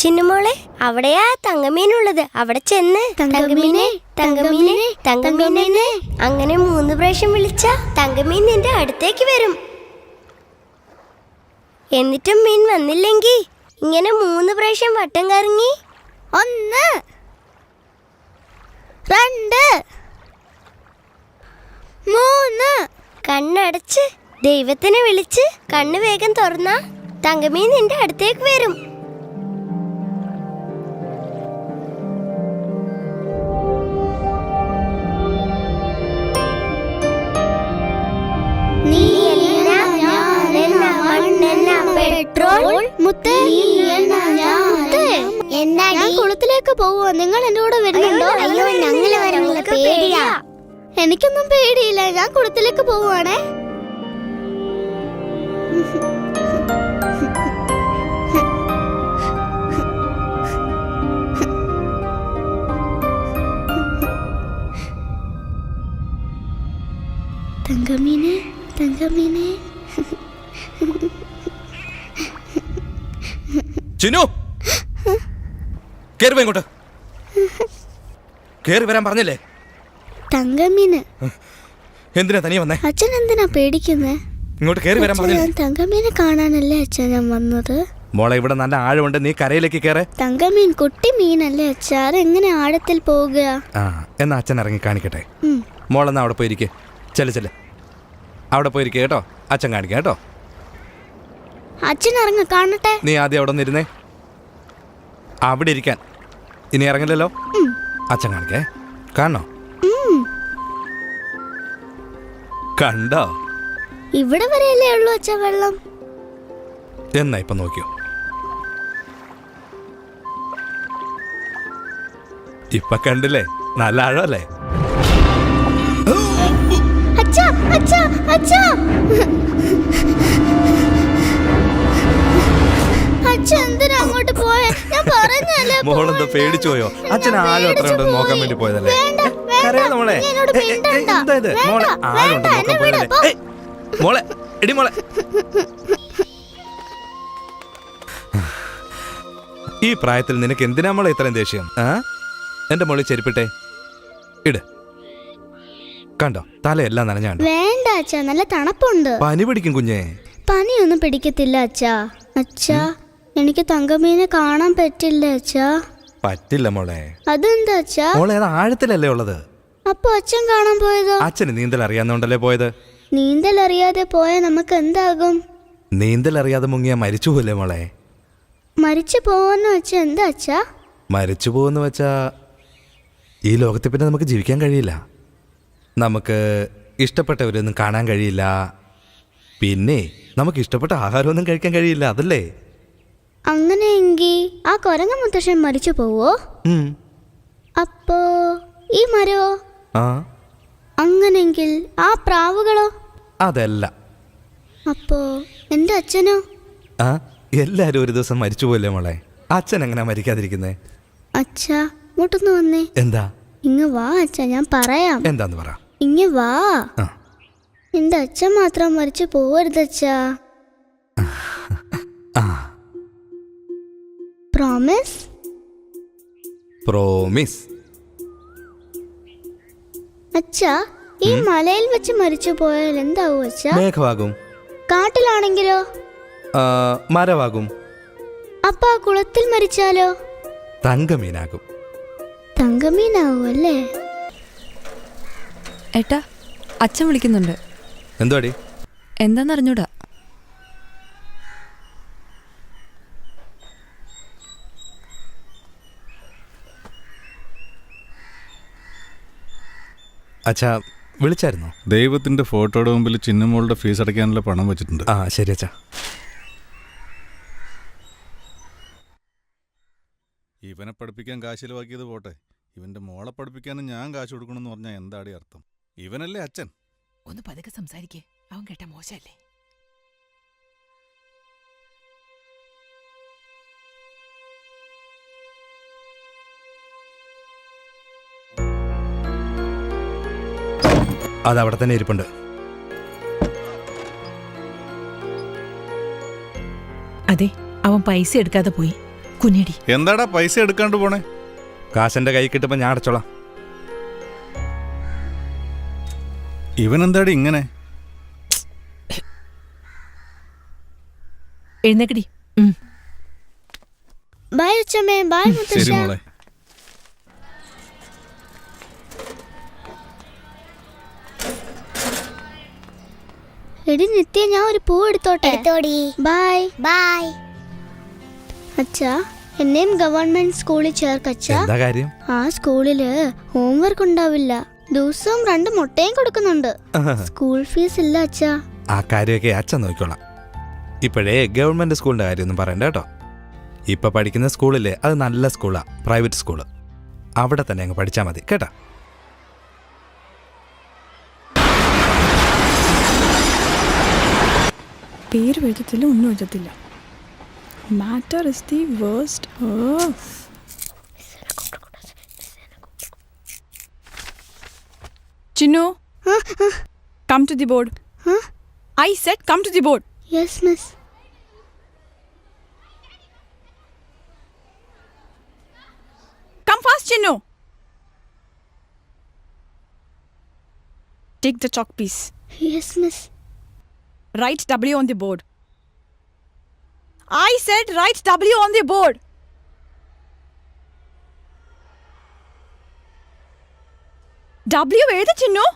ചിന്നുമോളെ, അവിടെയാ തങ്കമീനുള്ളത്. അവിടെ ചെന്ന് തങ്കമീനെ തങ്കമീനെ തങ്കമീനെ അങ്ങനെ 3 പ്രാവശ്യം വിളിച്ച തങ്കമീൻ നിന്റെ അടുത്തേക്ക് വരും. എന്നിട്ടും മീൻ വന്നില്ലെങ്കിൽ ഇങ്ങനെ 3 പ്രാവശ്യം വട്ടം കറങ്ങി 1 2 3 കണ്ണടച്ച് ദൈവത്തിനെ വിളിച്ച് കണ്ണ് വേഗം തുറന്ന തങ്കമീൻ നിന്റെ അടുത്തേക്ക് വരും. ഞാൻ കുളത്തിലേക്ക് പോവോ? നിങ്ങൾ എന്റെ കൂടെ വരുന്നുണ്ടോ? അയ്യോ, ഞങ്ങള് വരുന്നില്ല, പേടിയാ. എനിക്കൊന്നും പേടിയില്ല, ഞാൻ കുളത്തിലേക്ക് പോവാണേ. തങ്കമീനെ തങ്കമീനെ. ചിന്നു, കേറി ഇങ്ങോട്ട്. കേറി വരാൻ പറഞ്ഞില്ലേ? തങ്കമീന്. എന്തിനാ തനിയെ വന്നേ? അച്ഛൻ എന്തിനാ പേടിക്കുന്നേ? ഇങ്ങോട്ട് കേറി വരാൻ പറഞ്ഞില്ലേ? തങ്കമീനെ കാണാനല്ലേ അച്ഛൻ ഞാൻ വന്നത്. മോളെ, ഇവിടെ നല്ല ആഴമുണ്ട്, നീ കരയിലേക്ക് കേറ്. തങ്കമീൻ കുട്ടി മീനല്ലേ അച്ഛാ, എങ്ങനെ ആഴത്തിൽ പോകുക? എന്നാ അച്ഛൻ ഇറങ്ങി കാണിക്കട്ടെ. മോളെന്നാ അവിടെ പോയിരിക്കേ. ചെല്ല് അവിടെ പോയിരിക്കേ കേട്ടോ. അച്ഛൻ കാണിക്കാം കേട്ടോ. അച്ഛൻ ഇറങ്ങ കാണട്ടെ. നീ ആദ്യം അവിടെ നിന്നിരുന്നേ. അവിടെ ഇരിക്കാൻ. ഇനി ഇറങ്ങില്ലല്ലോ. അച്ഛൻ കാണിക്കേ. കാണണോ? കണ്ടോ? ഇവിടെ വരെയല്ലേ ഉള്ളൂ അച്ഛ വെള്ളം. എന്നാ ഇപ്പൊ നോക്കിയോ. ഇപ്പൊ കണ്ടില്ലേ, നല്ല ആഴമല്ലേ? അച്ഛാ അച്ഛാ അച്ഛാ അച്ഛൻ എന്തിനാ അങ്ങോട്ട് പോയെ? ഞാൻ പറഞ്ഞല്ലേ. മോളെന്താ പേടിച്ചു പോയോ? അച്ഛൻ ആഴം എത്ര ഉണ്ടെന്ന് നോക്കാൻ വേണ്ടി പോയതല്ലേ. മോളെ, എന്താ ഇത്? മോളെ, ആഴം ഉണ്ടെന്ന് നോക്കാൻ പോയതല്ലേ. മോളെ, എടി മോളെ. ഈ പ്രായത്തിൽ നിനക്ക് എന്തിനാ മോളെ ഇത്രയും ദേഷ്യം? എന്റെ മോളി ചെരുപ്പിട്ടെ ഇട്. കണ്ടോ, തലയെല്ലാം നനഞ്ഞാണ്. വേണ്ട അച്ഛാ, നല്ല തണുപ്പുണ്ട്. പനി പിടിക്കും കുഞ്ഞേ. പനിയൊന്നും പിടിക്കത്തില്ല അച്ഛാ. അച്ഛാ, എനിക്ക് തങ്കമീനെ കാണാൻ പറ്റില്ല അച്ഛാ. പറ്റില്ല മോളെ. അതെന്താ അച്ഛാ? മോളെ, അത് ആഴത്തിലല്ലേ ഉള്ളത്. അപ്പൊ അച്ഛൻ കാണാൻ പോയതോ? അച്ഛന് നീന്തൽ അറിയാന്നോണ്ടല്ലേ പോയത്. നീന്തൽ അറിയാതെ പോയാൽ നമുക്ക് എന്താകും? നീന്തൽ അറിയാതെ മുങ്ങിയാ മരിച്ചു പോലേ മോളെ. മരിച്ചു പോവാന്ന് വെച്ചാ എന്താ അച്ഛാ? മരിച്ചു പോകുന്ന വെച്ചാ ഈ ലോകത്തിൽ പിന്നെ നമുക്ക് ജീവിക്കാൻ കഴിയില്ല. നമുക്ക് ഇഷ്ടപ്പെട്ടവരൊന്നും കാണാൻ കഴിയില്ല. പിന്നെ നമുക്ക് ഇഷ്ടപ്പെട്ട ആഹാരമൊന്നും കഴിക്കാൻ കഴിയില്ല. അതല്ലേ? അങ്ങനെയെങ്കിൽ ആ കൊരങ്ങ മുത്തശ്ശൻ മരിച്ചു പോവോ? അപ്പോ ഈ മരവോ? അങ്ങനെങ്കിൽ ആ പ്രാവുകളോ? അതല്ല. അപ്പോ എന്റെ അച്ഛനോ? എല്ലാരും ഒരു ദിവസം മരിച്ചു പോലേ മോളെ. അച്ഛൻ എങ്ങനെയാ മരിക്കാതിരിക്കുന്നേ? അച്ഛാ, ഇങ്ങോട്ടൊന്ന് വന്നേ. എന്താ? ഇങ്ങ് വാ അച്ഛാ, ഞാൻ പറയാം. എന്താന്ന് പറ. ഇങ്ങ് വാ. എന്റെ അച്ഛൻ മാത്രം മരിച്ചു പോവരുത് അച്ഛാ. പ്രോമിസ്? പ്രോമിസ്. അച്ഛാ, ഈ മലയിൽ വെച്ച് മരിച്ചു പോയാൽ എന്താവും അച്ഛാ? മേഘമാകും. കാട്ടിലാണെങ്കിലോ? മരമാകും. അപ്പൊ ആ കുളത്തിൽ മരിച്ചാലോ? തങ്കമീനാകും. തങ്കമീനാവും അല്ലേ? ഏട്ടാ, അച്ഛൻ വിളിക്കുന്നുണ്ട്. എന്തോടി? എന്താന്നറിഞ്ഞൂടാ. അച്ഛാ, വിളിച്ചായിരുന്നോ? ദൈവത്തിന്റെ ഫോട്ടോയുടെ മുമ്പിൽ ചിന്നമോളുടെ ഫീസ് അടയ്ക്കാനുള്ള പണം വെച്ചിട്ടുണ്ട്. ശരി അച്ഛാ. ഇവനെ പഠിപ്പിക്കാൻ കാശ് ചിലവാക്കിയത് പോട്ടെ, ഇവന്റെ മോളെ പഠിപ്പിക്കാനും ഞാൻ കാശ് കൊടുക്കണമെന്ന് പറഞ്ഞാൽ എന്താടി അർത്ഥം? ഇവനല്ലേ അച്ഛൻ. ഒന്ന് പതുക്കെ സംസാരിക്കേ, അവൻ കേട്ട മോശല്ലേ. അതവിടെ തന്നെ ഇരിപ്പുണ്ട്. അതെ, അവൻ പൈസ എടുക്കാതെ പോയി. കുഞ്ഞിടി എന്താടാ പൈസ എടുക്കാണ്ട് പോണേ? കാശെന്റെ കൈ കിട്ടുമ്പോ ഞാൻ അടച്ചോളാം. ഇവനെന്താടി ഇങ്ങനെ? എഴുന്നേക്കടി. ബൈ അച്ഛമ്മേ, ബൈ ശരി മുത്തശ്ശ. മോളെ. എടി നിത്യ, ഞാൻ ഒരു പൂ എടുത്തോട്ടെ? എടുത്തോടി. ബൈ. ബൈ. അച്ഛാ, എന്നെയും ഗവൺമെന്റ് സ്കൂളിൽ ചേർക്കച്ചാ. എന്താ കാര്യം? ആ സ്കൂളില് ഹോംവർക്ക് ഉണ്ടാവില്ല. ദിവസവും 2 മുട്ടയും കൊടുക്കുന്നുണ്ട്. സ്കൂൾ ഫീസ് ഇല്ല അച്ഛാ. ആ കാര്യമൊക്കെ അച്ഛൻ നോക്കിക്കോളാം. ഇപ്പോഴേ ഗവൺമെന്റ് സ്കൂളിന്റെ കാര്യമൊന്നും പറയണ്ട കേട്ടോ. ഇപ്പൊ പഠിക്കുന്ന സ്കൂളില്ലേ, അത് നല്ല സ്കൂളാ, പ്രൈവറ്റ് സ്കൂള്. അവിടെ തന്നെ അങ്ങ് പഠിച്ചാൽ മതി കേട്ടാ. പേര് എഴുതത്തില്ല, ഒന്നും എഴുതത്തില്ല. Matter is the worst. Chinnu, come to the board. I said come to the board. Yes miss. Come fast, Chinnu. Take the chalk piece. Yes miss. Write W on the board. I said write W on the board. W ഏത് Chinnu?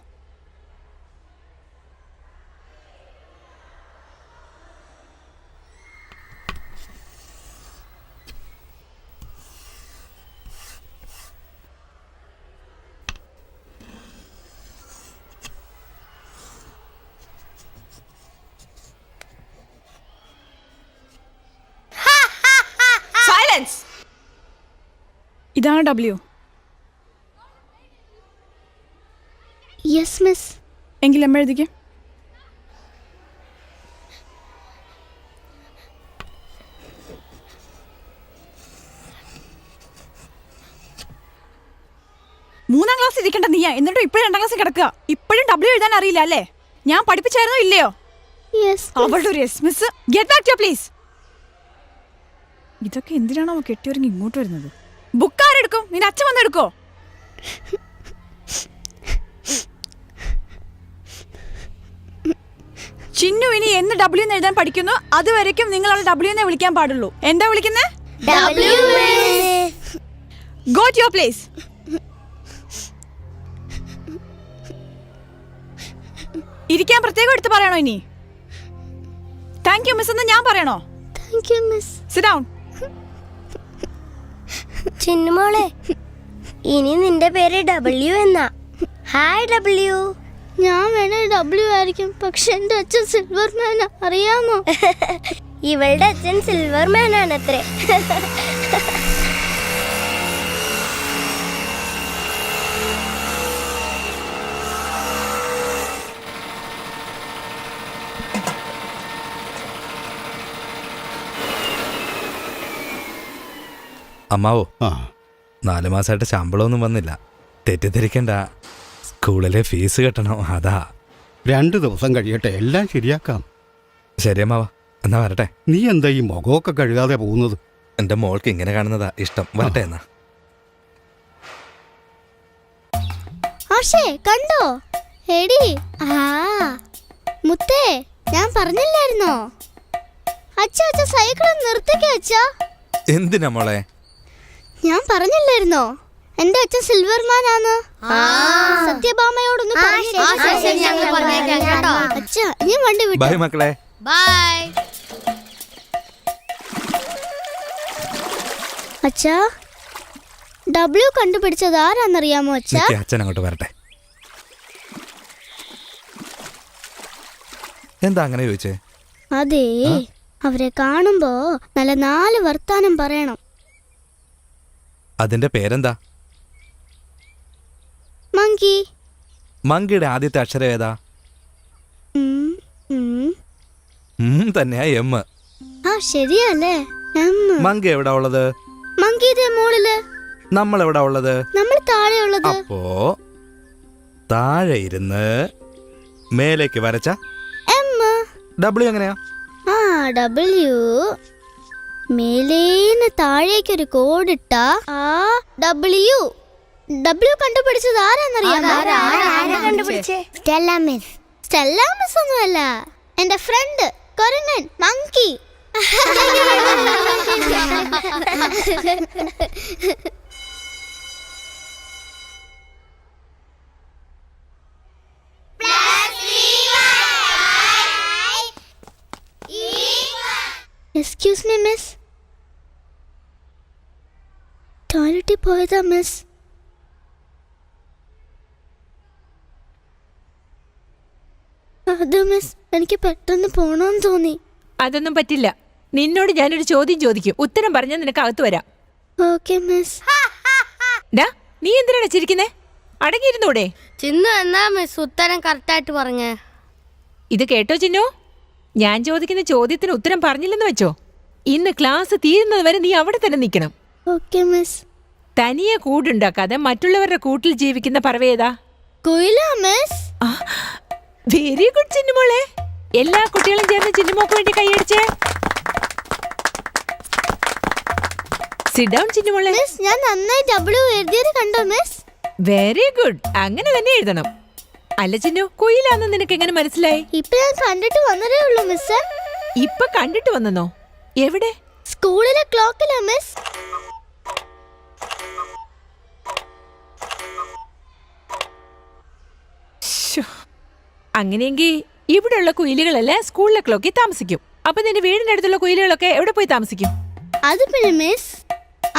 Silence. ഇതാണ് W. Yes miss. എങ്കിൽ M എഴുതിക്കേ. മൂന്നാം class ഇരിക്കേണ്ട നീയാ, എന്നിട്ടും ഇപ്പോഴും 2ാം ക്ലാസ്സിൽ കിടക്കുക. ഇപ്പോഴും W എഴുതാൻ അറിയില്ല അല്ലേ? ഞാൻ പഠിപ്പിച്ചായിരുന്നോ ഇല്ലയോ? യെസ്. അവളുടെ ഒരു എസ് miss. Get back to please. ഇതൊക്കെ എന്തിനാണോ അവ കെട്ടിയൊരുങ്ങി ഇങ്ങോട്ട് വരുന്നത്? ബുക്ക് ആരെടുക്കും? നിന്റെ അച്ഛൻ വന്നെടുക്കോ? ചിന്നു ഇനി എന്ന് W എന്ന് എഴുതാൻ പഠിക്കുന്നു അതുവരയ്ക്കും നിങ്ങൾ അവളെ W എന്നേ വിളിക്കാൻ പാടുള്ളൂ. എന്താ വിളിക്കുന്നേ? Go to your place. ഇരിക്കാൻ പ്രത്യേകം എടുത്ത് പറയണോ ഇനി? താങ്ക് യു മിസ് എന്ന് ഞാൻ പറയണോ? Thank you miss. Sit down. ചിന്നുമോളെ, ഇനി നിന്റെ പേര് W എന്നാ. Hi W. ഞാൻ വേണേ W ആയിരിക്കും, പക്ഷെ എന്റെ അച്ഛൻ സിൽവർമാൻ, അറിയാമോ? ഇവളുടെ അച്ഛൻ സിൽവർമാൻ ആണത്രേ. അമ്മാവോ, 4 മാസമായിട്ട് ശമ്പളമൊന്നും വന്നില്ല. തെറ്റിദ്ധരിക്കണ്ട, സ്കൂളിലെ ഫീസ് കെട്ടണം, അതാ. 2 ദിവസം കഴിയട്ടെ, എല്ലാം ശരിയാക്കാം. ശരി അമ്മാവ, എന്നാ വരട്ടെ. നീ എന്താ ഈ മുഖമൊക്കെ കഴുകാതെ പോകുന്നത്? എന്റെ മോൾക്ക് ഇങ്ങനെ കാണുന്നതാ ഇഷ്ടം. വരട്ടെ എന്നാ. ആഷേ, കണ്ടോ? എടി, മുത്തേ, ഞാൻ പറഞ്ഞില്ലായിരുന്നോ? അച്ഛാ, സൈക്കിൾ നിർത്തിക്കേ അച്ഛാ. എന്തിനാ മോളെ? ഞാൻ പറഞ്ഞില്ലായിരുന്നോ എന്റെ അച്ഛൻ സിൽവർമാൻ ആണ്? സത്യഭാമയോടൊന്ന് അച്ഛാ, ഞാൻ വണ്ടി വിട്ടു. ബൈ മക്കളെ. ബൈ. അച്ഛാ, W കണ്ടുപിടിച്ചത് ആരാന്നറിയാമോ അച്ഛാ? നിക്ക്, അച്ഛൻ അങ്ങോട്ട് വരട്ടെ. എന്താ അങ്ങനെ ചോദിച്ചേ? അതെ, അവരെ കാണുമ്പോ നല്ല 4 വർത്താനം പറയണം. അതിന്റെ പേരെന്താ? മങ്കി. മങ്കിയുടെ ആദ്യത്തെ അക്ഷരം ഏതാ? തന്നെയാ M. ശരിയല്ലേ? മങ്കി എവിടാ ഉള്ളത്? മങ്കിയുടെ മോളില്. നമ്മൾ എവിടാ ഉള്ളത്? നമ്മൾ താഴെ ഉള്ളത്. അപ്പോ താഴെ ഇരുന്ന് മേലേക്ക് വരച്ച M. W എങ്ങനെയാ? W മേലേന്ന് ഇങ്ങനെ താഴേക്കൊരു കോഡിട്ടാ ആ ഡബ്ല്യു കണ്ടുപിടിച്ചത് ആരാന്നറിയാമോ? കണ്ടുപിടിച്ചേ? സ്റ്റെല്ല മിസ് ഒന്നുമല്ല, എന്റെ ഫ്രണ്ട് കൊരങ്ങൻ മങ്കി. എക്സ്ക്യൂസ് മീ മിസ്, ടോയ്ലറ്റിൽ പോയതാ മിസ്. അത് മിസ്, എനിക്ക് പെട്ടെന്ന് പോണോന്ന് തോന്നി. അതൊന്നും പറ്റില്ല. നിന്നോട് ഞാനൊരു ചോദ്യം ചോദിക്കും, ഉത്തരം പറഞ്ഞാൽ നിനക്ക് അകത്ത് വരാം. Okay miss. ഡാ, നീ എന്തിനാണ് ചിരിക്കുന്നേ? അടങ്ങിയിരുന്നൂടെ? ചിന്നു എന്നാ മിസ് ഉത്തരം കറക്റ്റായിട്ട് പറഞ്ഞേ? ഇത് കേട്ടോ ചിന്നു, ഞാൻ ചോദിക്കുന്ന ചോദ്യത്തിന് ഉത്തരം പറഞ്ഞില്ലെന്ന് വെച്ചോ, ഇന്ന് ക്ലാസ് തീരുന്നത് വരെ നീ അവിടെ തന്നെ നിൽക്കണം. Okay miss. തനിയെ കൂടുണ്ടാക്കാതെ മറ്റുള്ളവരുടെ കൂട്ടിൽ ജീവിക്കുന്ന പറവേതാ? കുയിലാ മിസ്. വെരി ഗുഡ് ചിന്നുമോളെ. എല്ലാ കുട്ടികളും ചേർന്ന് ചിന്നുമോക്ക് വേണ്ടി കൈയടിച്ചേ. സിറ്റ് ഡൗൺ ചിന്നുമോളെ. മിസ്, ഞാൻ നന്നായി ഡബ്ല്യു എഴുതിയത് കണ്ടോ മിസ്? വെരി ഗുഡ്, അങ്ങനെ തന്നെ എഴുതണം. അല്ല ചിന്നു, കുയിലാന്ന് നിനക്ക് എങ്ങനെ മനസ്സിലായി? ഇപ്പൊ ഞാൻ കണ്ടിട്ട് വന്നതേ ഉള്ളൂ മിസ്. ഇപ്പൊ കണ്ടിട്ട് വന്നോ? എവിടെ? സ്കൂളിലെ ക്ലോക്കിലാ മിസ്. അങ്ങനെയെങ്കിൽ ഇവിടെയുള്ള കുയിലുകളല്ലേ സ്കൂളിലെ ക്ലോക്കിൽ താമസിക്കും. അപ്പൊ നിന്റെ വീടിന്റെ അടുത്തുള്ള കുയിലുകളൊക്കെ എവിടെ പോയി താമസിക്കും? അത് പിന്നെ മിസ്,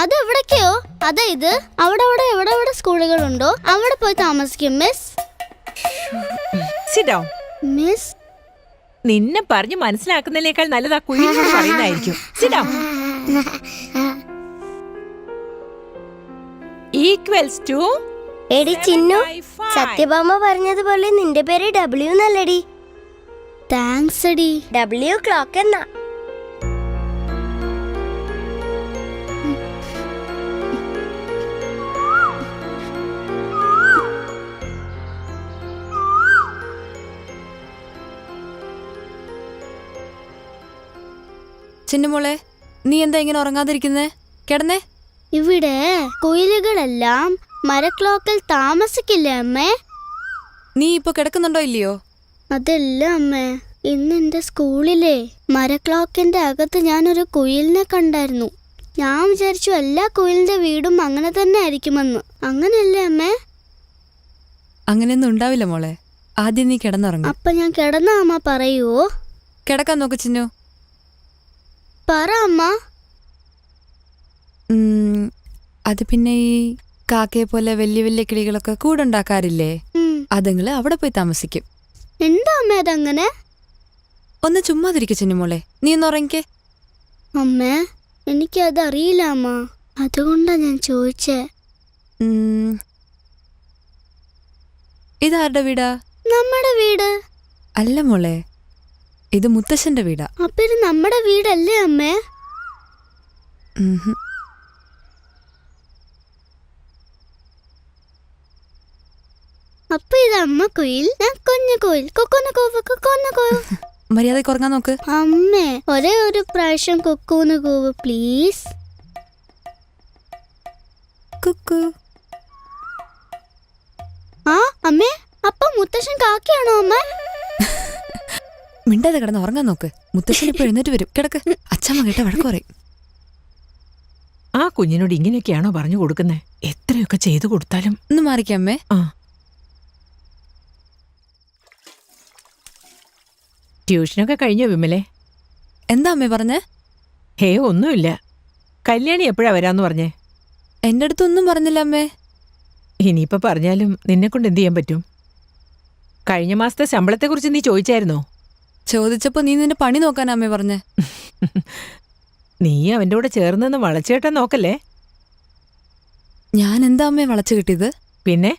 അത് എവിടൊക്കെയോ, അതായത് അവിടെ എവിടെ സ്കൂളുകളുണ്ടോ അവിടെ പോയി താമസിക്കും മിസ്. Sit down miss. നിന്നെ പറഞ്ഞ് മനസ്സിലാക്കുന്നതിനേക്കാൾ നല്ലതാ കുയിലിനോട് പറയുന്നതായിരിക്കും. Sit down. Equals to. എടി ചിന്നു, സത്യഭാമ പറഞ്ഞതുപോലെ നിന്റെ പേര് ഡബ്ല്യു എന്നല്ലടി. താങ്ക്സ് അടി. ഡബ്ല്യു ക്ലോക്ക് എന്നാ. ചിന്നുമോളെ, നീ എന്താ ഇങ്ങനെ ഉറങ്ങാതിരിക്കുന്നേ? കിടന്നേ. ഇവിടെ കുയിലുകളെല്ലാം മരക്ലോക്കിൽ താമസിക്കില്ലേ അമ്മേ? നീ ഇപ്പൊ കിടക്കുന്നുണ്ടോ ഇല്ലയോ? അതല്ല അമ്മേ, ഇന്ന് എന്റെ സ്കൂളിലെ മരക്ലോക്കിന്റെ അകത്ത് ഞാനൊരു കുയിലിനെ കണ്ടായിരുന്നു. ഞാൻ വിചാരിച്ചു എല്ലാ കുയിലിന്റെ വീടും അങ്ങനെ തന്നെ ആയിരിക്കുമെന്ന്. അങ്ങനെയല്ലേ അമ്മേ? അങ്ങനെയൊന്നും ഉണ്ടാവില്ല മോളെ. ആദ്യം നീ കിടന്നുറങ്ങ. അപ്പൊ ഞാൻ കിടന്ന അമ്മ പറയുവോ? കിടക്കാൻ നോക്ക് ചിന്നു. പറ അമ്മ. അത് പിന്നെ ഈ കാക്കയെ പോലെ വലിയ വലിയ കിളികളൊക്കെ കൂടുണ്ടാക്കാറില്ലേ? അതുങ്ങള് അവിടെ പോയി താമസിക്കും. എന്താ അമ്മ അതങ്ങനെ? ഒന്ന് ചുമ്മാതിരിക്കും ചിന്നുമോളെ, നീ ഒന്ന് ഉറങ്ങിക്കേ. അമ്മേ, എനിക്കതറിയില്ല അമ്മ, അതുകൊണ്ടാ ഞാൻ ചോദിച്ചേ. ഇതാരുടെ വീടാ? നമ്മുടെ വീട്. അല്ല മോളെ, ഇത് മുത്തശ്ശന്റെ വീടാ. അപ്പൊ ഇത് നമ്മുടെ വീടല്ലേ അമ്മേ? അപ്പൊ ഇത് അമ്മ കുയിൽ, ഞാൻ കുഞ്ഞു കുയിൽ. കൊക്കൊന്ന കൂവ്. മര്യാദയ്ക്ക് ഉറങ്ങാൻ നോക്ക്. അമ്മേ, ഒരേ ഒരു പ്രാവശ്യം കൊക്കൂന്ന് കൂവ് പ്ലീസ്. കുക്കു. ആ അമ്മേ, അപ്പൊ മുത്തശ്ശൻ കാക്കയാണോ അമ്മ? മിണ്ടാതെ കിടന്ന് ഉറങ്ങാൻ നോക്ക്. മുത്തശ്ശൻ ഇപ്പൊ എഴുന്നേറ്റ് വരും. കിടക്ക്. അച്ഛമ്മ കേട്ട വഴക്ക് പറയും. ആ കുഞ്ഞിനോട് ഇങ്ങനെയൊക്കെയാണോ പറഞ്ഞു കൊടുക്കുന്നേ? എത്രയൊക്കെ ചെയ്തു കൊടുത്താലും. ഒന്ന് മാറിക്കമ്മേ. ട്യൂഷനൊക്കെ കഴിഞ്ഞോ വിമലെ? എന്താ അമ്മേ പറഞ്ഞേ? ഹേ, ഒന്നുമില്ല. കല്യാണി എപ്പോഴാ വരാന്ന് പറഞ്ഞേ? എന്റെ അടുത്തൊന്നും പറഞ്ഞില്ല അമ്മേ. ഇനിയിപ്പോ പറഞ്ഞാലും നിന്നെ കൊണ്ട് എന്ത് ചെയ്യാൻ പറ്റും? കഴിഞ്ഞ മാസത്തെ ശമ്പളത്തെക്കുറിച്ച് നീ ചോദിച്ചായിരുന്നോ? ചോദിച്ചപ്പോ നീ നിന്റെ പണി നോക്കാനാ അമ്മേ പറഞ്ഞേ. നീ അവന്റെ കൂടെ ചേർന്നെന്ന് വളച്ചേട്ടാൻ നോക്കല്ലേ. ഞാൻ എന്താ അമ്മേ വളച്ചു കിട്ടിയത്? പിന്നെ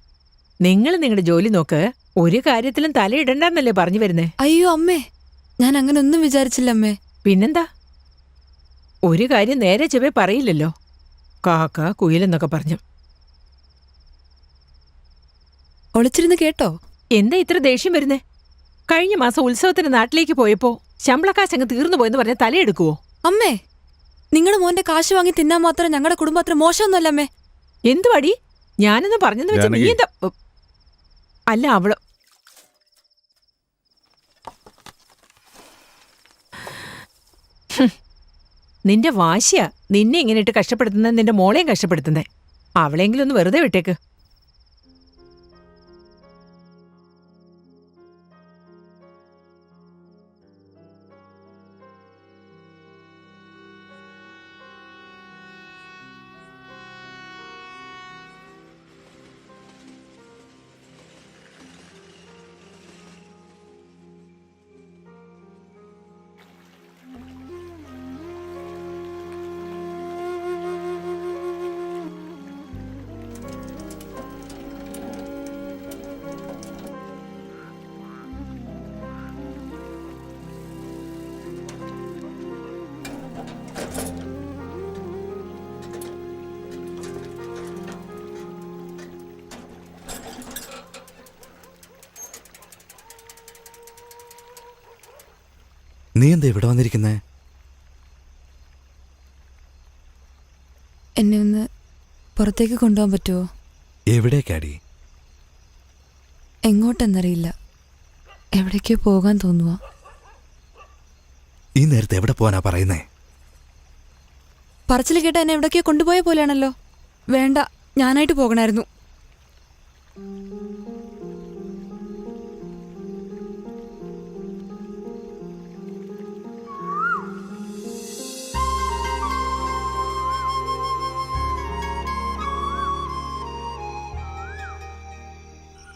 നിങ്ങൾ നിങ്ങളുടെ ജോലി നോക്ക്, ഒരു കാര്യത്തിലും തലയിടണ്ടെന്നല്ലേ പറഞ്ഞു വരുന്നേ? അയ്യോ അമ്മേ, ഞാൻ അങ്ങനെ ഒന്നും വിചാരിച്ചില്ല അമ്മേ. പിന്നെന്താ? ഒരു കാര്യം നേരെ ചെവേ പറയില്ലല്ലോ. കാക്ക കുയിലെന്നൊക്കെ പറഞ്ഞു. ഒളിച്ചിരുന്ന് കേട്ടോ? എന്താ ഇത്ര ദേഷ്യം വരുന്നേ? കഴിഞ്ഞ മാസം ഉത്സവത്തിന് നാട്ടിലേക്ക് പോയപ്പോ ശമ്പളക്കാശങ്ങ് തീർന്നു പോയെന്ന് പറഞ്ഞ തലയെടുക്കുവോ? അമ്മേ, നിങ്ങളുടെ മോന്റെ കാശ് വാങ്ങി തിന്നാൻ മാത്രം ഞങ്ങളുടെ കുടുംബം അത്ര മോശമൊന്നുമല്ല അമ്മേ. എന്തുവാടി ഞാനൊന്ന് പറഞ്ഞെന്ന് വെച്ചാൽ നീ ജാനകി. എന്താ അല്ല അവള് നിന്റെ വാശിയാ നിന്നെ ഇങ്ങനെ ഇട്ട് കഷ്ടപ്പെടുത്തുന്നത്, നിന്റെ മോളെയും കഷ്ടപ്പെടുത്തുന്നേ. അവളെങ്കിലും ഒന്ന് വെറുതെ വിട്ടേക്ക്. നീ എന്താ ഇവിടെ വന്നിരിക്കുന്നേ? എന്നെ ഒന്ന് പുറത്തേക്ക് കൊണ്ടുപോകാൻ പറ്റുമോ? എവിടേക്കാടി? എങ്ങോട്ടെന്നറിയില്ല, എവിടേക്കോ പോകാൻ തോന്നുക. ഈ നേരത്തെ എവിടെ പോകാനാ പറയുന്നേ? പറച്ചിൽ കേട്ട എന്നെ എവിടേക്കോ കൊണ്ടുപോയ പോലെയാണല്ലോ. വേണ്ട, ഞാനായിട്ട് പോകണമായിരുന്നു.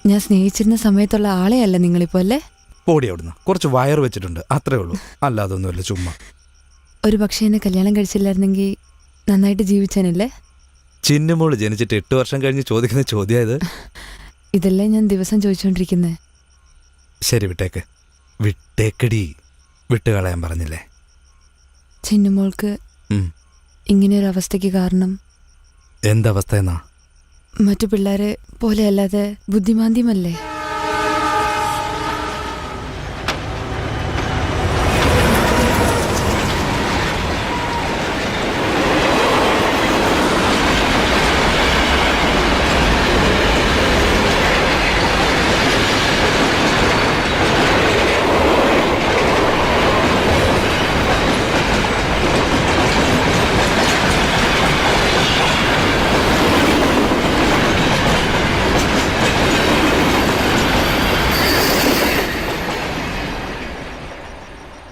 ഞാൻ സ്നേഹിച്ചിരുന്ന സമയത്തുള്ള ആളെയല്ല നിങ്ങളിപ്പോ അല്ലേ? പോടി അവിടുന്ന്. കുറച്ച് വയർ വെച്ചിട്ടുണ്ട്, അത്രേ ഉള്ളൂ. അല്ലാതൊന്നുമല്ല, ചുമ്മാ. ഒരു പക്ഷേ എന്നെ കല്യാണം കഴിച്ചില്ലായിരുന്നെങ്കിൽ നന്നായിട്ട് ജീവിച്ചേനല്ലേ? ചിന്നുമോള് ജനിച്ചിട്ട് 8 വർഷം കഴിഞ്ഞ് ചോദിക്കുന്ന ചോദ്യം ഇത്. ഇതല്ലേ ഞാൻ ദിവസം ചോദിച്ചുകൊണ്ടിരിക്കുന്നേ. ശരി, വിട്ടേക്ക്. വിട്ടേക്കടി. വിട്ടുകളയാൻ പറഞ്ഞില്ലേ? ചിന്നുമോൾക്ക് ഇങ്ങനെയൊരവസ്ഥയ്ക്ക് കാരണം എന്തവസ്ഥ എന്നാ? മറ്റു പിള്ളേരെ പോലെ അല്ലാതെ ബുദ്ധിമാന്ദ്യമല്ലേ?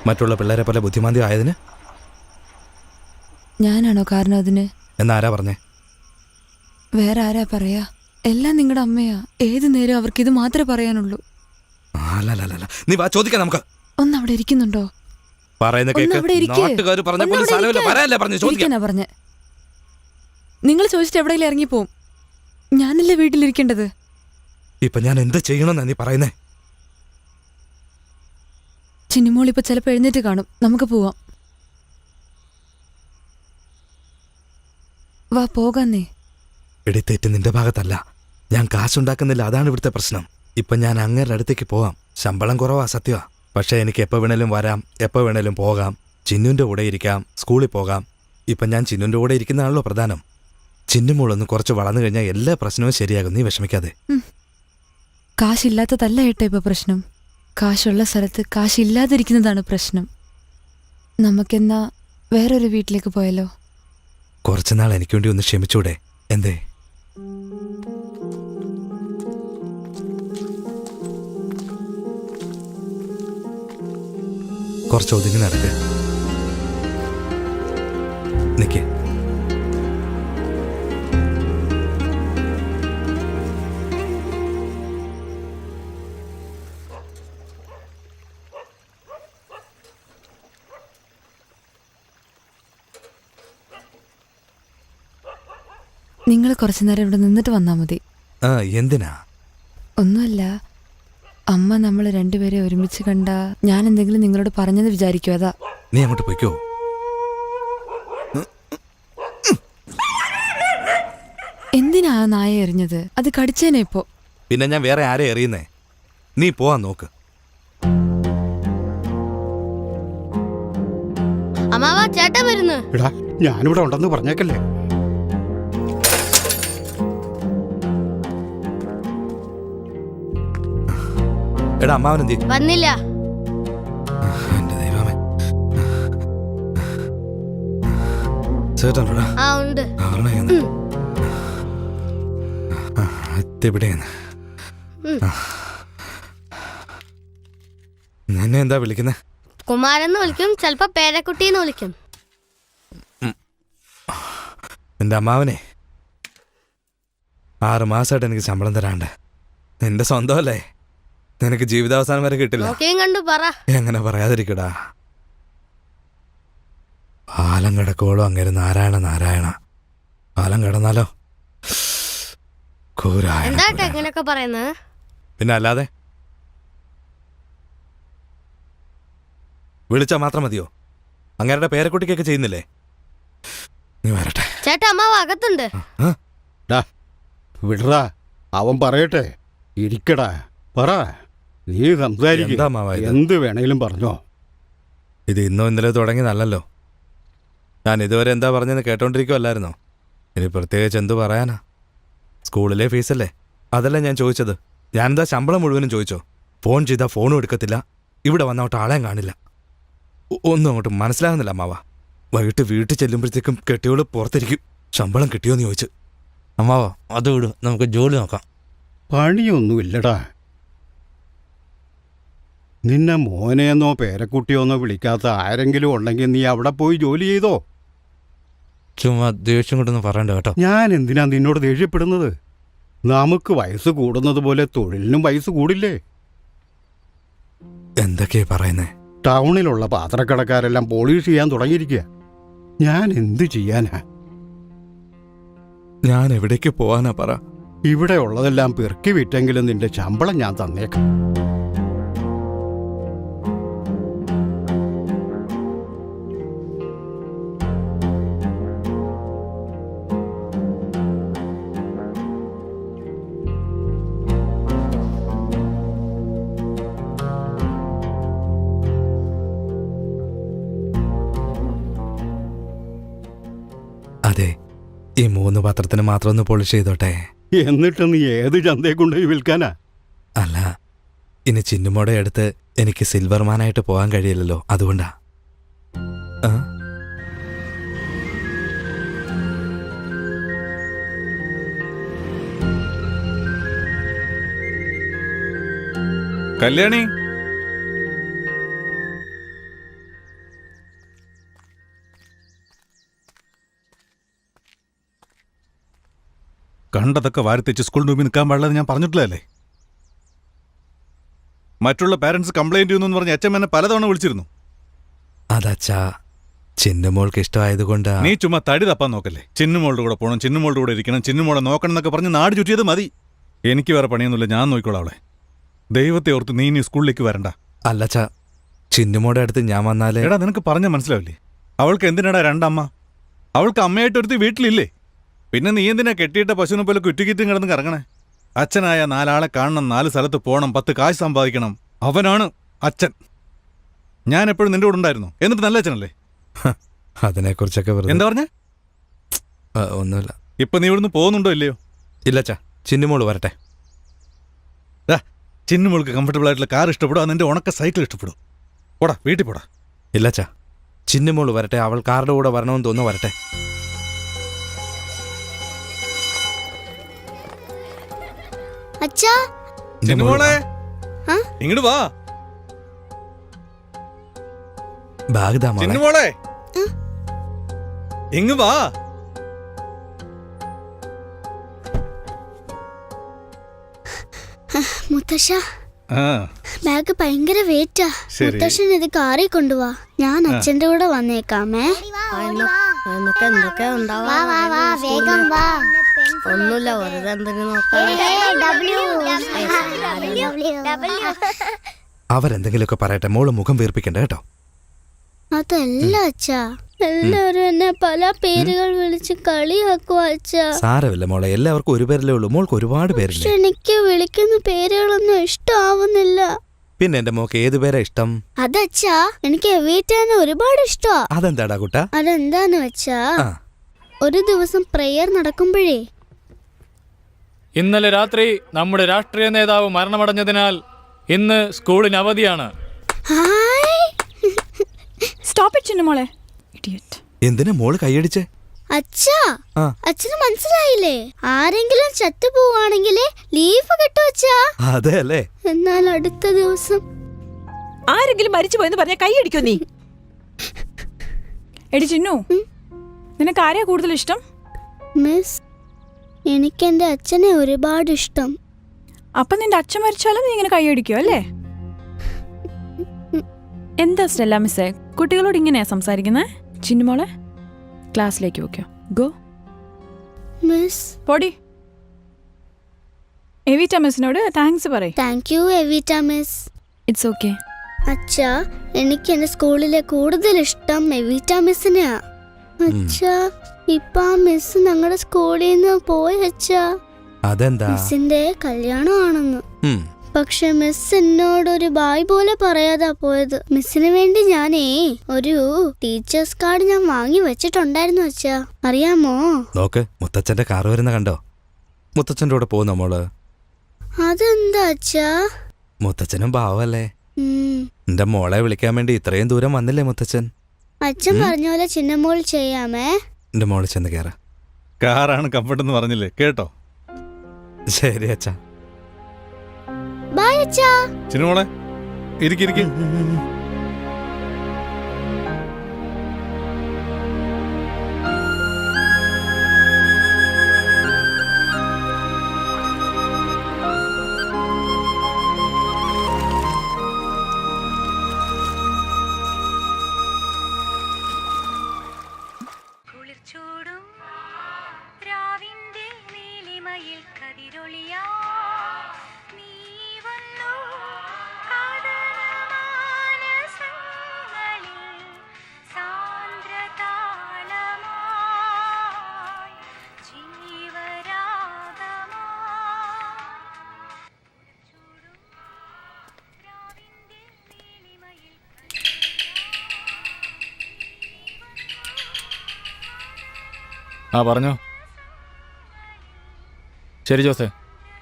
മറ്റുള്ള പിള്ളേരെ പോലെ ബുദ്ധിമാന്ദ്യം ആയതിന് ഞാനാണോ കാരണം അതിന്? എന്നാരാ പറഞ്ഞേ? വേറെ ആരാ പറയാ? എല്ലാം നിങ്ങളുടെ അമ്മയാ. ഏതു നേരം അവർക്ക് ഇത് മാത്രമേ പറയാനുള്ളൂ. അല്ലല്ല, നീ വാ, ചോദിക്കാം നമുക്ക്. ഒന്ന് അവിടെ ഇരിക്കുന്നുണ്ടോ? പറയുന്ന കേക്ക്. നാട്ടുകാര് പറഞ്ഞ പോലെ സാധനമില്ല, വരാനല്ലേ പറഞ്ഞു. ചോദിക്കാനാ പറഞ്ഞേ. നിങ്ങൾ ചോദിച്ചിട്ട് എവിടെയെങ്കിലും ഇറങ്ങിപ്പോവും. ഞാനല്ലേ വീട്ടിലിരിക്കേണ്ടത്? ഇപ്പൊ ഞാൻ എന്ത് ചെയ്യണമെന്നാ നീ പറയുന്നേ? ചിന്നിമോൾ ഇപ്പൊ ചിലപ്പോ എഴുന്നേറ്റ് കാണും. നമുക്ക് പോവാം. വാ, പോകാന്നേ. എടി, തെറ്റ് നിന്റെ ഭാഗത്തല്ല. ഞാൻ കാശുണ്ടാക്കുന്നില്ല, അതാണ് ഇവിടുത്തെ പ്രശ്നം. ഇപ്പൊ ഞാൻ അങ്ങേരുടെ അടുത്തേക്ക് പോവാം. ശമ്പളം കുറവാ, സത്യമാ. പക്ഷെ എനിക്ക് എപ്പോൾ വേണേലും വരാം, എപ്പോൾ വേണേലും പോകാം. ചിന്നുവിന്റെ കൂടെ ഇരിക്കാം, സ്കൂളിൽ പോകാം. ഇപ്പൊ ഞാൻ ചിന്നുവിന്റെ കൂടെ ഇരിക്കുന്നതാണല്ലോ പ്രധാനം. ചിന്നുമോളൊന്ന് കുറച്ച് വളർന്നു കഴിഞ്ഞാൽ എല്ലാ പ്രശ്നവും ശരിയാകും. നീ വിഷമിക്കാതെ. കാശില്ലാത്തതല്ല ഏട്ടാ ഇപ്പൊ പ്രശ്നം. കാശുള്ള സ്ഥലത്ത് കാശില്ലാതിരിക്കുന്നതാണ് പ്രശ്നം. നമുക്കെന്നാ വേറൊരു വീട്ടിലേക്ക് പോയാലോ? കുറച്ചുനാൾ എനിക്ക് വേണ്ടി ഒന്ന് ക്ഷമിച്ചൂടെ? എന്തേ? കുറച്ച് ഒതുങ്ങി നടക്ക്. നിക്ക്. നിങ്ങൾ കുറച്ചു നേരം ഇവിടെ നിന്നിട്ട് വന്നാ മതി. എന്തിനാ? ഒന്നുമല്ല, അമ്മ നമ്മൾ രണ്ടുപേരെ ഒരുമിച്ച് കണ്ട ഞാൻ എന്തെങ്കിലും നിങ്ങളോട് പറഞ്ഞെന്ന് വിചാരിക്കും, അതാ. നീ അങ്ങോട്ട് പോയിക്കോ. എന്തിനാ നായ എറിഞ്ഞത്? അത് കടിച്ചേനെ ഇപ്പോ. പിന്നെ ഞാൻ വേറെ ആരെ എറിയുന്നേ? നീ പോവാൻ നോക്ക്. അമ്മാവാ, ചേട്ടാ വരുന്നു. എടാ ഞാനിവിടെ ഉണ്ടെന്ന് പറഞ്ഞേക്കല്ലേ. എടാ അമ്മാവനെന്തി? വന്നില്ല. എന്റെ ദൈവമേ. ചേട്ടനോടാ ആ ഉണ്ട്. എവിടെയാണ്? നിന്നെ എന്താ വിളിക്കുന്നേ? കുമാരെന്ന് വിളിക്കും, ചിലപ്പോ പേരക്കുട്ടിന്ന് വിളിക്കും. എന്റെ അമ്മാവനെ 6 മാസമായിട്ട് എനിക്ക് ശമ്പളം തരാണ്ട്. നിന്റെ സ്വന്തമല്ലേ, നിനക്ക് ജീവിതാവസാനം വരെ കിട്ടില്ല. നോക്കിയും കണ്ടു പറ. എങ്ങനെ പറയാതിരിക്കടാ. പാലം കിടക്കോളൂ അങ്ങനെ നാരായണ നാരായണ. പാലം കിടന്നാലോ എന്താട്ടെ ഇങ്ങനെയൊക്കെ പറയുന്നത്? പിന്നെ അല്ലാതെ വിളിച്ചാ മാത്രം മതിയോ? അങ്ങേരുടെ പേരക്കുട്ടിക്കൊക്കെ ചെയ്യുന്നില്ലേ? നീ വരട്ടെ. ചേട്ടാ അമ്മാവ് അകത്തുണ്ട്. വിടറാ, അവൻ പറയട്ടെ. ഇരിക്കടാ, പറ. നീ സംസാരിക്കുക, എന്താ അമ്മാവാ ഇത്? എന്ത് വേണേലും പറഞ്ഞോ. ഇത് ഇന്നോ ഇന്നലെ തുടങ്ങിയതല്ലോ. ഞാൻ ഇതുവരെ എന്താ പറഞ്ഞെന്ന് കേട്ടോണ്ടിരിക്കുവല്ലായിരുന്നോ? ഇനി പ്രത്യേകിച്ച് എന്തു പറയാനാ? സ്കൂളിലെ ഫീസല്ലേ, അതല്ല ഞാൻ ചോദിച്ചത്. ഞാനെന്താ ശമ്പളം മുഴുവനും ചോദിച്ചോ? ഫോൺ ചെയ്താൽ ഫോണും എടുക്കത്തില്ല, ഇവിടെ വന്നോട്ട് ആളെയും കാണില്ല. ഒന്നും അങ്ങോട്ട് മനസ്സിലാകുന്നില്ല അമ്മാവ. വൈകിട്ട് വീട്ടിൽ ചെല്ലുമ്പോഴത്തേക്കും കെട്ടിയോള് പുറത്തിരിക്കും. ശമ്പളം കിട്ടിയോന്ന് ചോദിച്ചു. അമ്മാവ അത് വിടും, നമുക്ക് ജോലി നോക്കാം. പണിയൊന്നുമില്ലടാ. നിന്നെ മോനെന്നോ പേരക്കുട്ടിയോന്നോ വിളിക്കാത്ത ആരെങ്കിലും ഉണ്ടെങ്കിൽ നീ അവിടെ പോയി ജോലി ചെയ്തോ. ചുമ്മാ ദേഷ്യം കൊണ്ടൊന്നും പറയണ്ട കേട്ടോ. ഞാൻ എന്തിനാ നിന്നോട് ദേഷ്യപ്പെടുന്നത്? നമുക്ക് വയസ്സ് കൂടുന്നത് പോലെ തൊഴിലിനും വയസ്സ് കൂടില്ലേ? എന്തൊക്കെയാ പറയുന്നേ? ടൗണിലുള്ള പാത്രക്കടക്കാരെല്ലാം പോളിഷ് ചെയ്യാൻ തുടങ്ങിയിരിക്കുക. ഞാൻ എന്ത് ചെയ്യാനാ? ഞാൻ എവിടേക്ക് പോവാനാ പറ? ഇവിടെ ഉള്ളതെല്ലാം പെറുക്കി വിറ്റെങ്കിലും നിന്റെ ശമ്പളം ഞാൻ തന്നേക്കാം. അതെ, ഈ 3 പാത്രത്തിന് മാത്രം ഒന്ന് പോളിഷ് ചെയ്തോട്ടെ. എന്നിട്ട് നീ ഏത് ചന്തയെ കൊണ്ടുപോയി വിൽക്കാനാ? അല്ല, ഇനി ചിന്നുമോടെ അടുത്ത് എനിക്ക് സിൽവർമാനായിട്ട് പോകാൻ കഴിയില്ലല്ലോ, അതുകൊണ്ടാ. കല്യാണി, കണ്ടതൊക്കെ വാരിത്തേച്ച് സ്കൂളിന് മുമ്പിൽ നിൽക്കാൻ പാടില്ലെന്ന് ഞാൻ പറഞ്ഞിട്ടില്ലല്ലേ? മറ്റുള്ള പാരന്റ്സ് കംപ്ലൈന്റ് ചെയ്യുന്നു പറഞ്ഞ് അച്ഛൻ എന്നെ പലതവണ വിളിച്ചിരുന്നു. അതച്ഛാ, ചിന്നുമോൾക്ക് ഇഷ്ടമായതുകൊണ്ട്. നീ ചുമ്മാ തടി തപ്പാൻ നോക്കല്ലേ. ചിന്നുമോളുടെ കൂടെ പോകണം, ചിന്നുമോളുടെ കൂടെ ഇരിക്കണം, ചിന്നുമോളെ നോക്കണം എന്നൊക്കെ പറഞ്ഞ് നാട് ചുറ്റിയത് മതി. എനിക്ക് വേറെ പണിയൊന്നുമില്ല, ഞാൻ നോക്കിക്കോളാം അവളെ. ദൈവത്തെ ഓർത്ത് നീ ഇനി സ്കൂളിലേക്ക് വരണ്ട. അല്ലച്ചാ, ചിന്നുമോടെ അടുത്ത് ഞാൻ വന്നാലേ. എടാ, നിനക്ക് പറഞ്ഞ മനസ്സിലാവില്ലേ? അവൾക്ക് എന്തിനാടാ 2 അമ്മ? അവൾക്ക് അമ്മയായിട്ട് ഒരുത്തി വീട്ടിലില്ലേ? പിന്നെ നീ എന്തിനാ കെട്ടിയിട്ട പശുവിനെ പോലെ കുറ്റിക്കിറ്റും കിടന്ന് കറങ്ങണേ? അച്ഛനായ 4 ആളെ കാണണം, 4 സ്ഥലത്ത് പോകണം, 10 കാശ് സമ്പാദിക്കണം. അവനാണ് അച്ഛൻ. ഞാൻ എപ്പോഴും നിന്റെ കൂടെ ഉണ്ടായിരുന്നു, എന്നിട്ട് നല്ല അച്ഛനല്ലേ? അതിനെക്കുറിച്ചൊക്കെ എന്താ പറഞ്ഞ? ഒന്നുമില്ല. ഇപ്പൊ നീ ഇവിടുന്ന് പോകുന്നുണ്ടോ ഇല്ലയോ? ഇല്ലച്ചാ, ചിന്നുമോള് വരട്ടെ. ചിന്നുമോൾക്ക് കംഫർട്ടബിൾ ആയിട്ടുള്ള കാർ ഇഷ്ടപ്പെടും, അത് നിന്റെ ഉണക്ക സൈക്കിൾ ഇഷ്ടപ്പെടും. പോടാ, വീട്ടിൽ പോടാ. ഇല്ലച്ചാ, ചിന്നുമോള് വരട്ടെ. അവൾ കാറുടെ കൂടെ വരണമെന്ന് തോന്നുന്നു, വരട്ടെ. അച്ഛാ, ചിന്നുമോളെ ഇങ്ങോട്ട് വാ. ബാഗ് ദാ മോളെ. ചിന്നുമോളെ ഇങ്ങ് വാ. മുത്തശ്ശ, ആ, ബാഗ് ഭയങ്കര വെയിറ്റാ. ശരി. മുത്തശ്ശൻ ഇത് കാറിൽ കൊണ്ടുപോവാ. ഞാൻ അച്ഛന്റെ കൂടെ വന്നേക്കാമേ. എന്തൊക്കെ ഒന്നുമില്ല, വെറുതെ എന്തെങ്കിലും അവരെന്തെങ്കിലുമൊക്കെ പറയട്ടെ, മോള് മുഖം വീർപ്പിക്കണ്ട കേട്ടോ. അതല്ല അച്ഛാ, എല്ലാവരും എന്നെ പല പേരുകൾ വിളിച്ച് കളിയാക്കുവാ അച്ഛാ. സാരമില്ല മോളെ, എല്ലാവർക്കും ഒരു പേരല്ലേ ഉള്ളൂ. മോൾക്ക് ഒരുപാട് പക്ഷെ പേരില്ലേ? എനിക്ക് വിളിക്കുന്ന പേരുകളൊന്നും ഇഷ്ടമാവുന്നില്ല. പിന്നെ എന്റെ മോക്ക് ഏത് പേരാ ഇഷ്ടം? അതച്ഛാ എനിക്ക് എവീറ്റാനെ ഒരുപാട് ഇഷ്ടമാ. അതെന്താടാ കുട്ടാ? അതെന്താന്ന് വെച്ചാ ആ. ഒരു ദിവസം പ്രെയർ നടക്കുമ്പോഴേ ഇന്നലെ രാത്രി നമ്മുടെ രാഷ്ട്രീയ നേതാവ് മരണമടഞ്ഞതിനാൽ ഇന്ന് സ്കൂളിന് അവധിയാണ്. സ്റ്റോപ്പ് ഇറ്റ് ചിന്നുമോളെ. ഇഡിയറ്റ്. എന്തിനാ മോള് കൈയടിച്ചേ? അച്ഛാ, ആ. അച്ഛന് മനസ്സിലായില്ലേ? ആരെങ്കിലും ചത്തു പോവാണെങ്കിൽ ലീവ് കിട്ടും അച്ഛാ. അതെ അല്ലേ? എന്നാൽ അടുത്ത ദിവസം ആരെങ്കിലും മരിച്ചു പോയെന്ന് പറഞ്ഞാൽ കൈയടിക്കോ നീ? എടി ചിന്നു, നിനക്ക് ആരെയാ കൂടുതൽ ഇഷ്ടം? മിസ്, എനിക്ക് എന്റെ അച്ഛനെ ഒരുപാട് ഇഷ്ടം. അപ്പൊ നിന്റെ അച്ഛൻ മരിച്ചാലും നീ ഇങ്ങനെ കൈയടിക്കോ അല്ലേ? എന്താ സ്റ്റെല്ല മിസ്സേ കുട്ടികളോട് ഇങ്ങനെയാ സംസാരിക്കുന്നേ? ചിന്നുമോളെ ക്ലാസ്സിലേക്ക് വെക്കോ. ഗോ. മിസ്, പൊടി. എവിറ്റ മിസ്സിനോട് താങ്ക്സ് പറയ്. Thank you Evita miss. It's okay. അച്ഛാ, എനിക്ക് എന്റെ സ്കൂളിലെ കൂടുതൽ ഇഷ്ടം എവിറ്റ മിസ്സിനെയാ. അച്ഛാ, ഇപ്പൊ ആ മിസ് ഞങ്ങളുടെ സ്കൂളിൽ നിന്ന് പോയി അച്ഛാ. അതെന്താ? മിസ്സിന്റെ കല്യാണമാണെന്ന്. ഉം. പക്ഷെ മിസ് എന്നോട് ഒരു ബായ് പോലെ പറയാതാ പോയത്. മിസ്സിന് വേണ്ടി ഞാനേ ഒരു ടീച്ചേഴ്സ് കാർഡ് ഞാൻ വാങ്ങി വെച്ചിട്ടുണ്ടായിരുന്നു അച്ഛാ, അറിയാമോ? നോക്ക്, മുത്തച്ഛന്റെ കാറ് വരുന്ന കണ്ടോ? മുത്തച്ഛന്റെ കൂടെ പോകുന്ന മോള്. അതെന്താ അച്ഛാ? മുത്തച്ഛനും പാവല്ലേ? എന്റെ മോളെ വിളിക്കാൻ വേണ്ടി ഇത്രയും ദൂരം വന്നില്ലേ മുത്തച്ഛൻ? അച്ഛൻ പറഞ്ഞ പോലെ ചിന്നമോൾ ചെയ്യാമേ. എന്റെ മോള് ചെന്ന് കയറ. കാറാണ് കംഫർട്ട് എന്ന് പറഞ്ഞില്ലേ, കേട്ടോ? ശരി അച്ഛാ. ബൈ അച്ഛാ. ചിന്നുമോളെ ഇരിക്കിരിക്കും. ആ പറഞ്ഞോ. ശരി ജോസേ,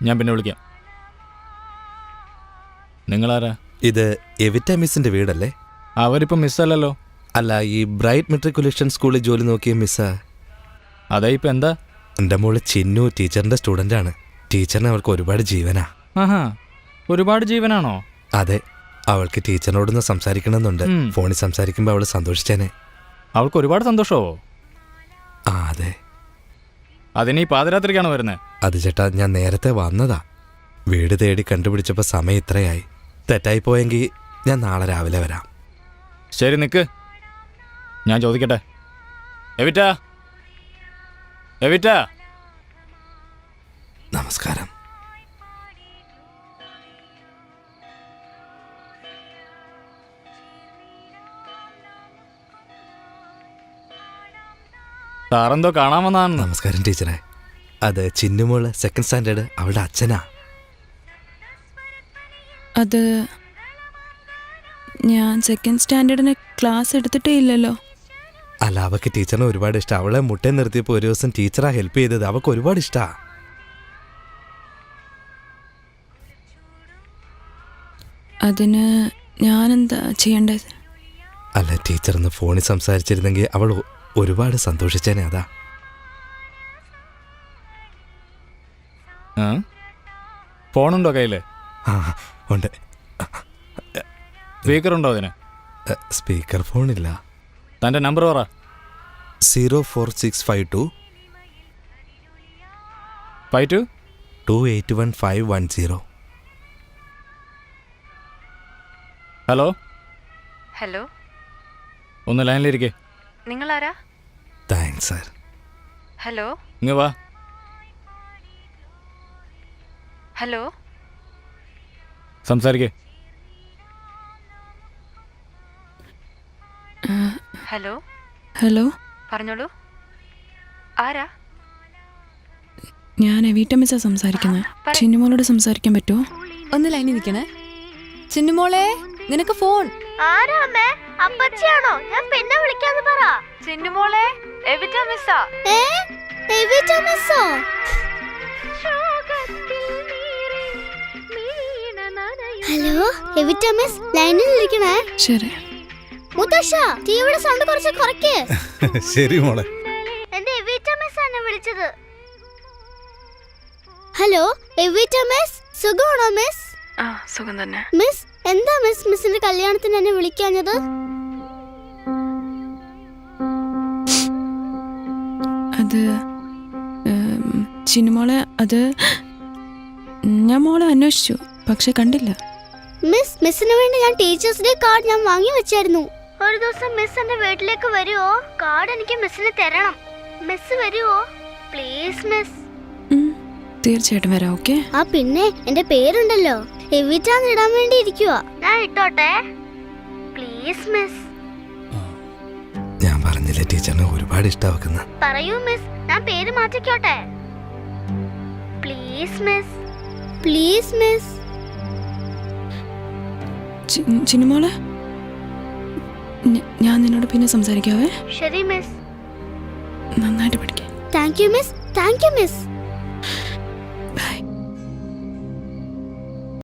ഞാൻ പിന്നെ വിളിക്കാം. നിങ്ങളാരാ? ഇത് എവിറ്റ മിസ്സിന്റെ വീടല്ലേ? അവരിപ്പം മിസ്സല്ലല്ലോ. അല്ല, ഈ ബ്രൈറ്റ് മെട്രിക്കുലേഷൻ സ്കൂളിൽ ജോലി നോക്കിയ മിസ്സാ. അതെ, ഇപ്പം എന്താ? എൻ്റെ മോള് ചിന്നു ടീച്ചറിന്റെ സ്റ്റുഡൻ്റ് ആണ്. ടീച്ചറിന് അവൾക്ക് ഒരുപാട് ജീവനാ. ആഹാ, ഒരുപാട് ജീവനാണോ? അതെ, അവൾക്ക് ടീച്ചറിനോടൊന്ന് സംസാരിക്കണമെന്നുണ്ട്. ഫോണിൽ സംസാരിക്കുമ്പോൾ അവൾ സന്തോഷിച്ചേനെ. അവൾക്ക് ഒരുപാട് സന്തോഷമോ? ആ അതെ. അതിന് ഈ പാതിരാത്രിക്കാണോ വരുന്നത്? അത് ചേട്ടാ, ഞാൻ നേരത്തെ വന്നതാ. വീട് തേടി കണ്ടുപിടിച്ചപ്പോൾ സമയം ഇത്രയായി. തെറ്റായിപ്പോയെങ്കിൽ ഞാൻ നാളെ രാവിലെ വരാം. ശരി, നിക്ക്, ഞാൻ ചോദിക്കട്ടെ. എവിറ്റാ, എവിറ്റാ. നമസ്കാരം. സാറെന്തോ കാണാൻ വന്നതാണ്. നമസ്കാരം ടീച്ചറെ. അത് ചിന്നുമോള് സെക്കൻഡ് സ്റ്റാൻഡേർഡ്, അവളുടെ അച്ഛനാ. അത് ഞാൻ സെക്കൻഡ് സ്റ്റാൻഡേർഡിന് ക്ലാസ് എടുത്തിട്ടേ ഇല്ലല്ലോ. അല്ല, അവൾക്ക് ടീച്ചറിനെ ഒരുപാട് ഇഷ്ടം. അവളെ മുട്ടയിൽ നിർത്തിയപ്പോൾ ഒരു ദിവസം ടീച്ചറാ ഹെൽപ്പ് ചെയ്തത്. അവൾക്ക് ഒരുപാട് ഇഷ്ടാ. അതിന് ഞാനെന്താ ചെയ്യേണ്ടത്? അല്ല, ടീച്ചർ ഫോണിൽ സംസാരിച്ചിരുന്നെങ്കിൽ അവൾ ഒരുപാട് സന്തോഷിച്ചേനെ. അതാ. ഫോണുണ്ടോ കയ്യില്? ആ ഉണ്ട്. സ്പീക്കറുണ്ടോ അതിന്? സ്പീക്കർ ഫോണില്ല. തൻ്റെ നമ്പർ പറ. 04652 281 ഹലോ. ഹലോ, ഒന്ന് ലൈനിലിരിക്കേ. നിങ്ങളാരാ? Thanks sir. ഹലോ, ഇങ്ങ് വാ. ഹലോ, സംസാരിക്കേ. ഹലോ, ഹലോ, പറഞ്ഞോളൂ. ആരാ? ഞാൻ എവീറ്റ മിസ്സാ സംസാരിക്കുന്നത്. ചിന്നുമോളോട് സംസാരിക്കാൻ പറ്റുമോ? ഒന്ന് ലൈനിൽ നിൽക്കണേ. ചിന്നുമോളെ നിനക്ക് ഫോൺ. ആരാ അമ്മേ? അപ്പച്ചിയാണോ? ഞാൻ പിന്നെ വിളിക്കാന്ന് പറ. ചിന്നുമോളെ എവിറ്റാ മിസ്സാ? എവിറ്റാ മിസ്സോ? ഹലോ എവിറ്റാ മിസ്, ലൈനിൽ ഇരിക്കണേ. ശരി. മുത്തശ്ശ ടിവിയുടെ സൗണ്ട് കുറച്ച് കുറയ്ക്ക്. ശരി മോളെ. എന്റെ എവിറ്റാ മിസ് എന്നെ വിളിച്ചത്. ഹലോ എവിറ്റാ മിസ്, സുഖമാണോ മിസ്? ആ സുഖം തന്നെ. മിസ് എന്താ മിസ് മിസ്സിന്റെ കല്യാണത്തിന് എന്നെ വിളിക്കാഞ്ഞത്? അത് ചിന്നുമോളെ, അത് ഞാൻ മോളെ അന്വേഷിച്ചു, പക്ഷെ കണ്ടില്ല. മിസ് മിസ്സിന് വേണ്ടി ഞാൻ ടീച്ചേഴ്സ് ഡേ കാർഡ് ഞാൻ വാങ്ങി വെച്ചായിരുന്നു. ഒരു ദിവസം മിസ് എന്റെ വീട്ടിലേക്ക് വരുവോ? കാർഡ് എനിക്ക് മിസ്സിന് തരണം. മിസ് വരുവോ പ്ലീസ് മിസ്? തീർച്ചയായിട്ടും വരാം. ഓക്കെ. ആ പിന്നെ എന്റെ പേരുണ്ടല്ലോ, എവിറ്റാന്ന് ഇടാൻ വേണ്ടി ഇരിക്കുവാ. ഞാൻ ഇട്ടോട്ടെ പ്ലീസ് മിസ്? ഞാൻ പറഞ്ഞില്ലേ ടീച്ചറിനെ ഒരുപാട് ഇഷ്ടമാക്കുന്ന. പറയൂ മിസ്, ഞാൻ പേര് മാറ്റിക്കോട്ടെ പ്ലീസ് മിസ്? Please miss? ചിന്നുമോളെ, ഞാൻ നിന്നോട് പിന്നെ സംസാരിക്കാവേ. ശരി മിസ്. നന്നായിട്ട് പഠിക്കാം. Thank you miss, thank you miss.